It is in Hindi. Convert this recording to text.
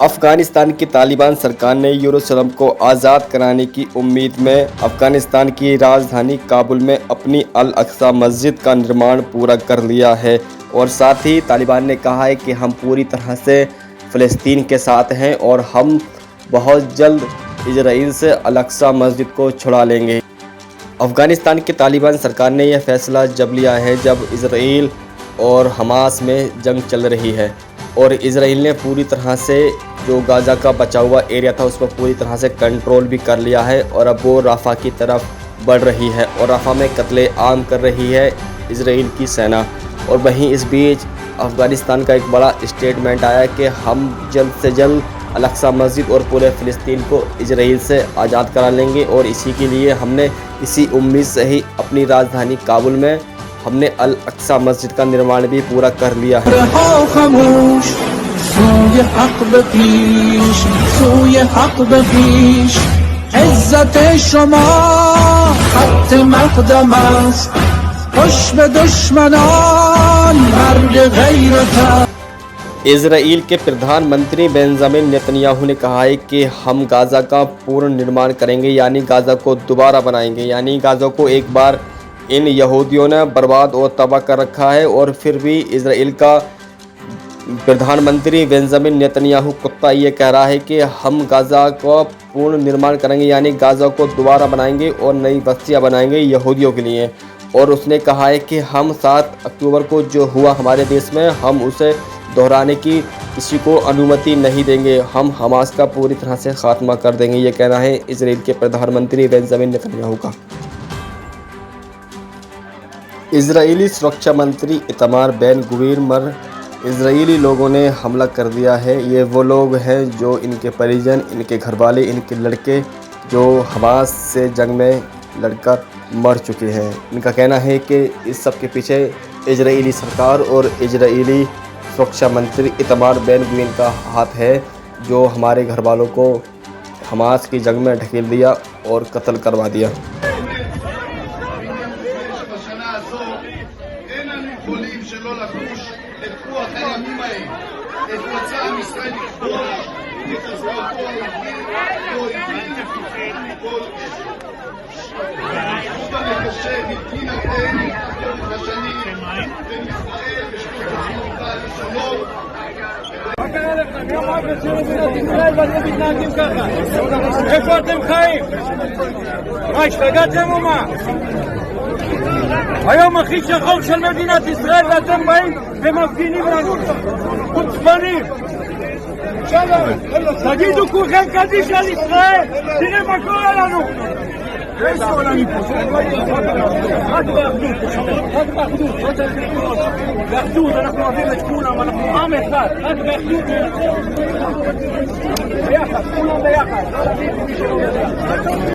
अफगानिस्तान की तालिबान सरकार ने यरूशलेम को आज़ाद कराने की उम्मीद में अफगानिस्तान की राजधानी काबुल में अपनी अल अक्सा मस्जिद का निर्माण पूरा कर लिया है और साथ ही तालिबान ने कहा है कि हम पूरी तरह से फ़लस्तीन के साथ हैं और हम बहुत जल्द इजराइल से अल अक्सा मस्जिद को छुड़ा लेंगे। अफगानिस्तान की तालिबान सरकार ने यह फैसला जब लिया है जब इजराइल और हमास में जंग चल रही है और इजराइल ने पूरी तरह से जो गाज़ा का बचा हुआ एरिया था उस पर पूरी तरह से कंट्रोल भी कर लिया है और अब वो राफ़ा की तरफ बढ़ रही है और राफ़ा में कत्ले आम कर रही है इजराइल की सेना। और वहीं इस बीच अफ़गानिस्तान का एक बड़ा स्टेटमेंट आया कि हम जल्द से जल्द अल अक्सा मस्जिद और पूरे फ़लस्तीन को इजराइल से आज़ाद करा लेंगे और इसी के लिए हमने इसी उम्मीद से ही अपनी राजधानी काबुल में हमने अल अक्सा मस्जिद का निर्माण भी पूरा कर लिया है। इजराइल के प्रधानमंत्री बेंजामिन नेतन्याहू ने कहा है कि हम गाज़ा का पूर्ण निर्माण करेंगे, यानी गाज़ा को दोबारा बनाएंगे, यानी गाज़ा को एक बार इन यहूदियों ने बर्बाद और तबाह कर रखा है और फिर भी इजराइल का प्रधानमंत्री बेंजामिन नेतन्याहू कुत्ता ये कह रहा है कि हम गाज़ा का पूर्ण निर्माण करेंगे, यानी गाज़ा को दोबारा बनाएंगे और नई बस्तियाँ बनाएंगे यहूदियों के लिए। और उसने कहा है कि हम 7 अक्टूबर को जो हुआ हमारे देश में हम उसे दोहराने की किसी को अनुमति नहीं देंगे, हम हमास का पूरी तरह से खात्मा कर देंगे। ये कहना है इजराइल के प्रधानमंत्री बेंजामिन नेतन्याहू का। इजरायली सुरक्षा मंत्री इतमार बेन गुवीर मर इजरायली लोगों ने हमला कर दिया है। ये वो लोग हैं जो इनके परिजन, इनके घरवाले, इनके लड़के जो हमास से जंग में लड़कर मर चुके हैं। इनका कहना है कि इस सब के पीछे इजरायली सरकार और इजरायली सुरक्षा मंत्री इतमार बेन गुवीर का हाथ है, जो हमारे घर वालों को हमास की जंग में ढकेल दिया और कत्ल करवा दिया। איפה אתם חיים? מה, השתגעתם או מה? היום הכי שחור של מדינת ישראל ואתם באים ומפגינים לנו חוצפנים. תגידו כולכם קדיש על ישראל, תראה מה קורה לנו. איזה עולמי פה? רק באחדות, רק באחדות, באחדות אנחנו אוהבים את כולם, אנחנו עם אחד, רק באחדות ביחד, כולם ביחד, לא להביא את מי שלא יודע.